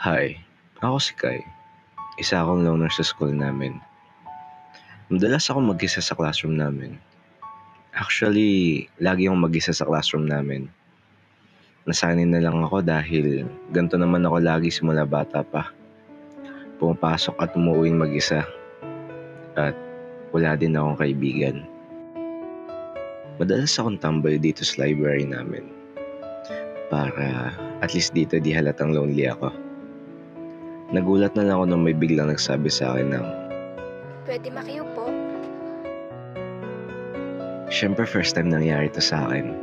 Hi, ako si Kai. Isa akong loner sa school namin. Madalas ako mag-isa sa classroom namin. Actually, lagi akong mag-isa sa classroom namin. Nasanay na lang ako dahil ganito naman ako lagi simula bata pa. Pumapasok at umuuwing mag-isa. At wala din akong kaibigan. Madalas akong tambay dito sa library namin. Para at least dito di halatang lonely ako. Nagulat na lang ako nung may biglang nagsabi sa akin ng, Pwede makiupo? syempre first time nangyari to sa akin.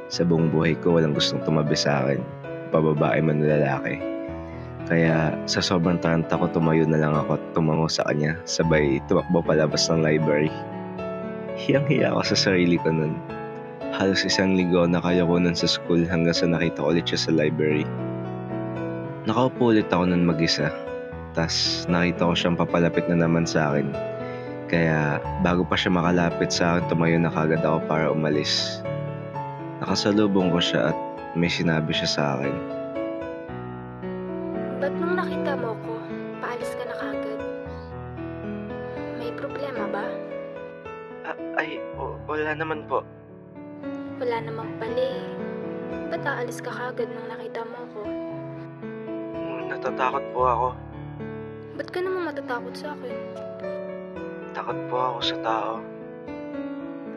Sa buong buhay ko walang gustong tumabi sa akin, pababae man o lalaki. Kaya sa sobrang taranta ko tumayo na lang ako at tumango sa kanya, sabay tumakbo palabas ng library. Hiyang-hiya ako sa sarili ko nun. Halos isang linggo na kaya ko nun sa school hanggang sa nakita ko ulit siya sa library. Nakaupo ulit ako nun mag-isa. Tas nakita ko siyang papalapit na naman sa akin. Kaya bago pa siya makalapit sa akin, tumayo na kagad ako para umalis. Nakasalubong ko siya at may sinabi siya sa akin. Ba't nung nakita mo ko, paalis ka na kagad? May problema ba? Wala naman po. Wala namang pala eh. Ba't aalis ka kagad nung nakita mo ko? Natatakot po ako. Ba't ka naman matatakot sa akin? Takot po ako sa tao.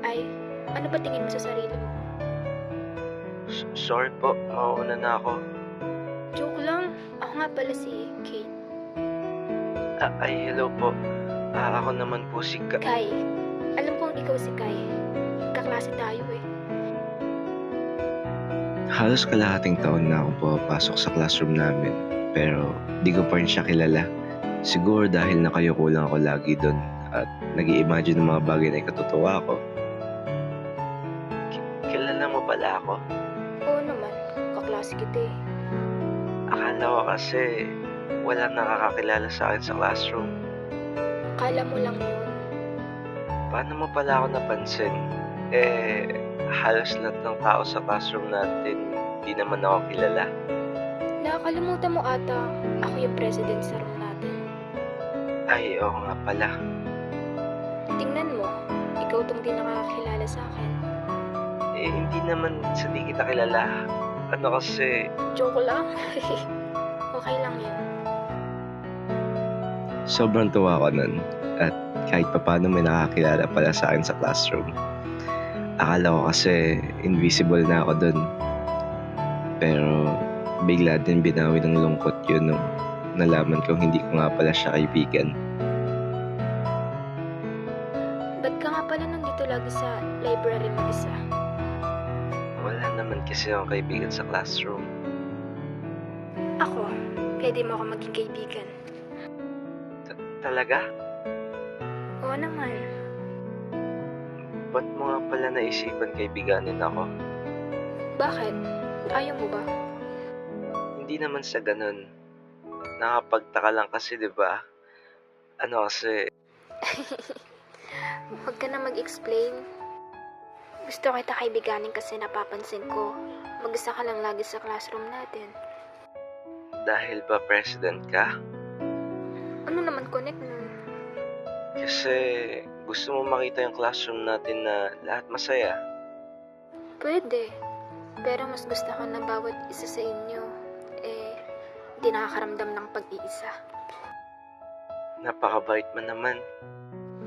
Ay, ano ba tingin mo sa sarili mo? Sorry po, mauuna na ako. Joke lang, ako nga pala si Kate. Hello po. Ako naman po si Kai, alam kong ikaw si Kai. Kaklase tayo eh. Halos kalahating taon na akong pumapasok sa classroom namin, pero di ko pa rin siya kilala. Siguro dahil nakayuko lang ako lagi doon at nag-i-imagine ng mga bagay na ikatutuwa ko. Kilala mo pala ako? Oo naman, kaklase kita eh. Akala ko kasi walang nakakakilala sa akin sa classroom. Akala mo lang yun. Paano mo pala ako napansin? Halos lahat ng tao sa classroom natin, di naman ako kilala. Nakakalimutan mo ata, ako yung president sa room natin. Ay, oo nga pala. Tingnan mo, ikaw tong di nakakakilala sa akin. Hindi naman sa di kita kilala. Ano kasi, Joke lang. Okay lang yun. sobrang tuwa ko nun. At kahit paano may nakakilala pala sa akin sa classroom. Akala ko kasi invisible na ako dun. Pero bigla din binawi ng lungkot yun nung nalaman kong hindi ko nga pala siya kaibigan. Ba't ka nga pala nandito lagi sa library mag-isa? Wala naman kasi akong kaibigan sa classroom. Ako, pwede mo ako maging kaibigan. Talaga? Oo naman. Ba't mo nga pala naisipan kaibiganin ako? Bakit? Ayaw mo ba? Hindi naman sa ganun. Nakapagtaka lang kasi, di ba? Ano kasi, Huwag ka na mag-explain. Gusto kita kaibiganin kasi napapansin ko, mag-isa ka lang lagi sa classroom natin. dahil ba president ka? Ano naman connect nun? Kasi gusto mo makita yung classroom natin na lahat masaya. Pwede. Pero mas gusto ko na bawat isa sa inyo, di nakakaramdam ng pag-iisa. Napakabait mo naman.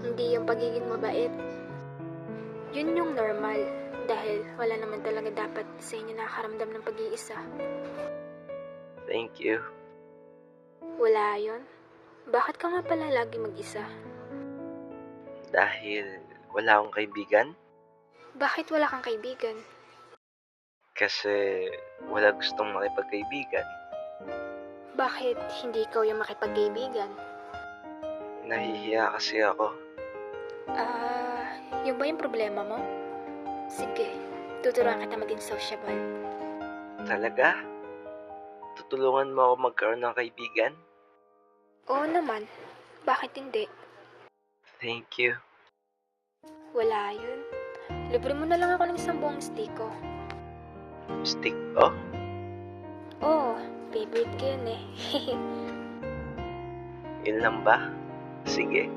Hindi yung pagiging mabait. Yun yung normal. Dahil wala naman talaga dapat sa inyo nakakaramdam ng pag-iisa. Thank you. Wala yun. Bakit ka nga pala lagi mag-isa? Dahil wala akong kaibigan? Bakit wala kang kaibigan? Kasi wala gustong makipagkaibigan. Bakit hindi ikaw yung makipagkaibigan? Nahihiya kasi ako. Yun ba yung problema mo? Sige, tuturuan kita maging sociable. Talaga? Tutulungan mo ako magkaroon ng kaibigan? Oo naman. Bakit hindi? Thank you. Wala yun. Libre mo na lang ako ng isang buong stiko. Stick? Oh? Oo, Favorite ko yun eh. Yun lang ba? Sige.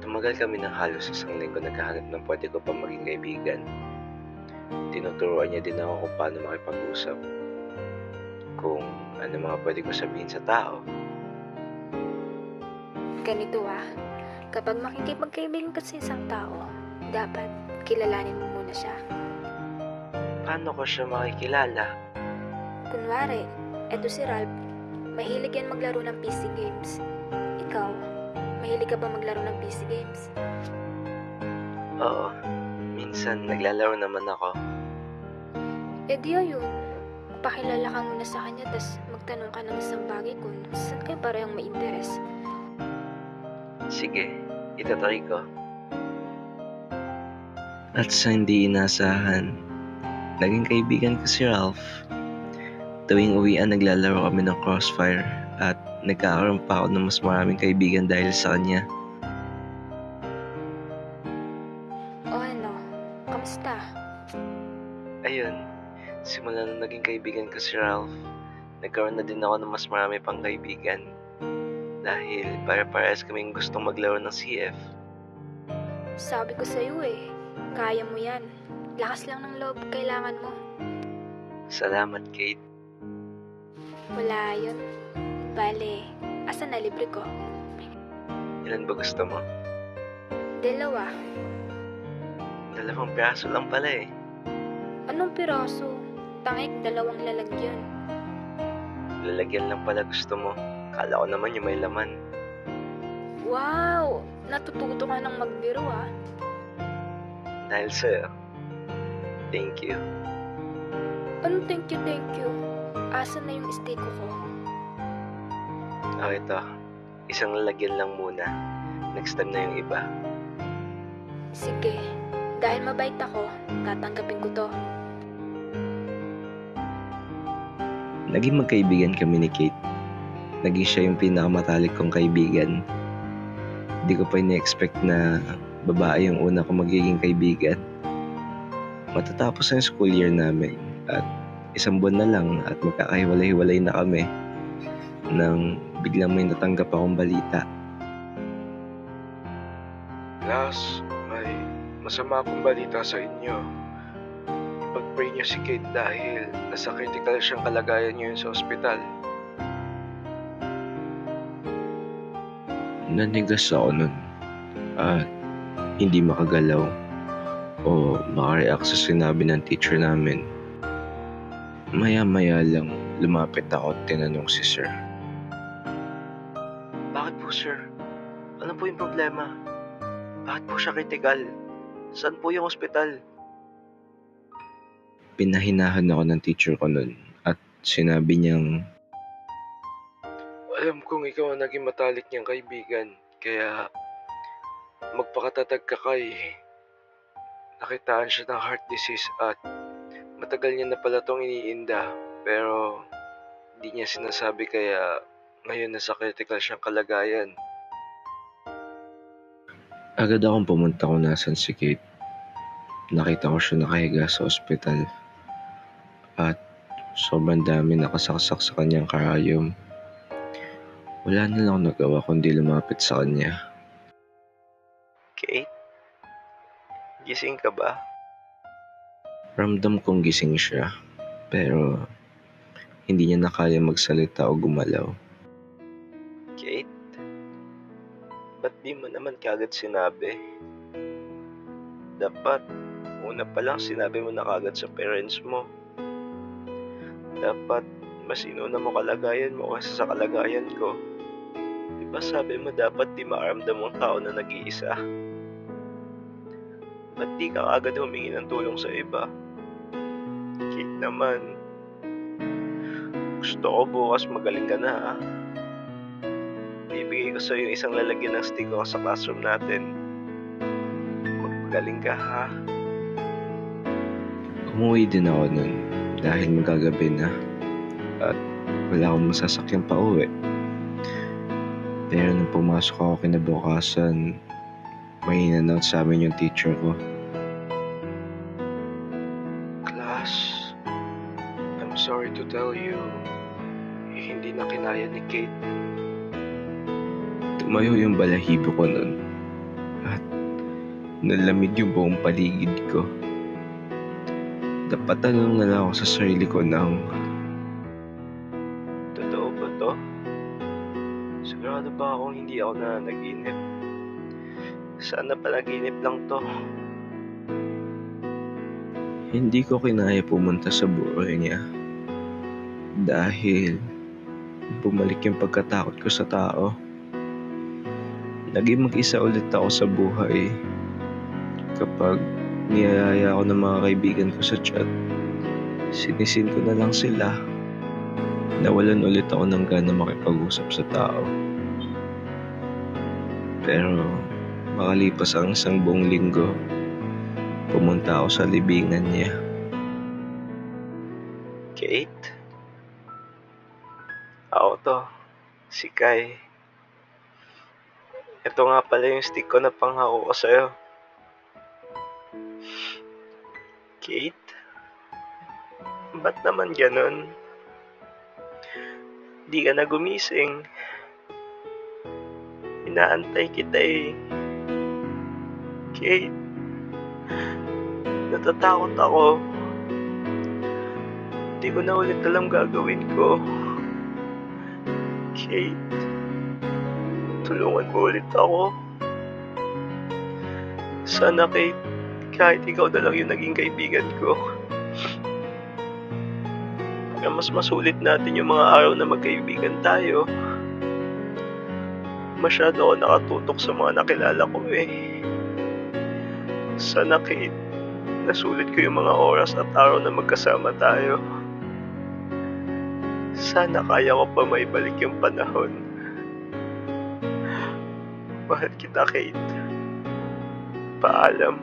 Tumagal kami ng halos 1 linggo naghahanap ng pwede ko pang maging kaibigan. Tinuturuan niya din ako kung paano makipag-usap. Kung ano mga pwede ko sabihin sa tao. Ganito kapag makikipagkaibigan ka sa isang tao, dapat kilalanin mo muna siya. Paano ko siya makikilala? Kunwari, eto si Ralph, mahilig yan maglaro ng PC games. Ikaw, mahilig ka ba maglaro ng PC games? Oo, minsan naglalaro naman ako. Di ayun, pakilala ka muna sa kanya tas magtanong ka ng isang bagay kung saan kayo parehong may interes. Sige, itatry ko. At sa hindi inasahan, naging kaibigan ko si Ralph. Tuwing uwian naglalaro kami ng Crossfire at nagkakaroon pa ako ng mas maraming kaibigan dahil sa kanya. O ano, kamusta? Ayun, simula nung naging kaibigan ko si Ralph, nagkaroon na din ako ng mas marami pang kaibigan. Dahil pare-parehas kaming gustong maglaro ng CF. Sabi ko sa'yo kaya mo yan. Lakas lang ng loob kailangan mo. Salamat, Kate. Wala yun. Bale, asan na libre ko? Ilan ba gusto mo? 2. 2 piraso lang pala eh. Anong piraso? Tangik 2 lalagyan. Lalagyan lang pala gusto mo. Kala ko naman yung may laman. Wow! Natututo ka ng magbiro Dahil sa'yo. Thank you. Anong thank you? Asan na yung steak ko? Ito. Isang lalagyan lang muna. Next time na yung iba. Sige. Dahil mabait ako, tatanggapin ko to. Naging magkaibigan kami ni Kate. Naging siya yung pinakamatalik kong kaibigan. Hindi ko pa ina-expect na babae yung una kong magiging kaibigan. Matatapos ang school year namin at 1 buwan na lang at magkakahiwalay-hiwalay na kami nang biglang may natanggap akong balita. Class, may masama akong balita sa inyo. Ipag-pray niyo si Kate dahil nasa critical siyang kalagayan ngayon sa ospital. Nanigas ako nun at hindi makagalaw o makareact sa sinabi ng teacher namin. Maya-maya lang lumapit ako at tinanong si sir. Bakit po sir? Ano po yung problema? Bakit po siya critical? Saan po yung ospital? Pinahinahan ako ng teacher ko nun at sinabi niyang Alam kong ikaw ang naging matalik niyang kaibigan, kaya magpakatatag ka kay. Nakitaan siya ng heart disease at matagal niya na pala itong iniinda, pero hindi niya sinasabi kaya ngayon nasa critical siyang kalagayan. agad akong pumunta kung nasan si Kate. Nakita ko siya nakahiga sa ospital at sobrang dami nakasaksak sa kanyang karayom. Wala na lang nagawa kundi lumapit sa kanya. Kate? Gising ka ba? Ramdam kong gising siya, pero hindi niya na kaya magsalita o gumalaw. Kate? Ba't di mo naman kagad sinabi? Dapat, una pa lang sinabi mo na kagad sa parents mo. Dapat, mas inuna mo kalagayan mo kasi sa kalagayan ko. Diba sabi mo dapat di makaramdam ang tao na nag-iisa? Ba't di ka agad humingi ng tulong sa iba? Kate naman, gusto ko bukas magaling ka na ha. Bibigay ko sa'yo isang lalagyan ng stick ko sa classroom natin. Magpagaling ka ha. Umuwi din ako nun dahil magagabi na at wala akong masasakyang pauwi. Pero nung pumasok ako kinabukasan, may in-announce sa amin yung teacher ko. Class, sorry to tell you, hindi na kinaya ni Kate. Tumayo yung balahibo ko nun at nalamig yung buong paligid ko. Napatanong na lang ako sa sarili ko ng, Totoo ba to? Sigurado ba akong hindi ako nanaginip? Sana panaginip lang to. hindi ko kinaya pumunta sa buhay niya dahil bumalik yung pagkatakot ko sa tao. Naging mag-isa ulit ako sa buhay kapag niyayaya ako ng mga kaibigan ko sa chat. Sinisin ko na lang sila. Nawalan ulit ako ng gana makipag-usap sa tao. Pero makalipas ang isang buong linggo, pumunta ako sa libingan niya. Kate? Ako to, si Kai. Ito nga pala yung stick ko na panghako ko sa'yo. Kate? Ba't naman ganun? Di ka na gumising. Inaantay kita eh. Kate? Natatakot ako. Di ko na ulit alam gagawin ko. Kate? Tulungan mo ulit ako. Sana Kate, kahit ikaw na lang yung naging kaibigan ko. Kaya mas masulit natin yung mga araw na magkaibigan tayo. Masyado ako nakatutok sa mga nakilala ko eh. Sana Kate, nasulit ko yung mga oras at araw na magkasama tayo. Sana kaya ko pa maibalik yung panahon. Mahal kita, Kate. Paalam.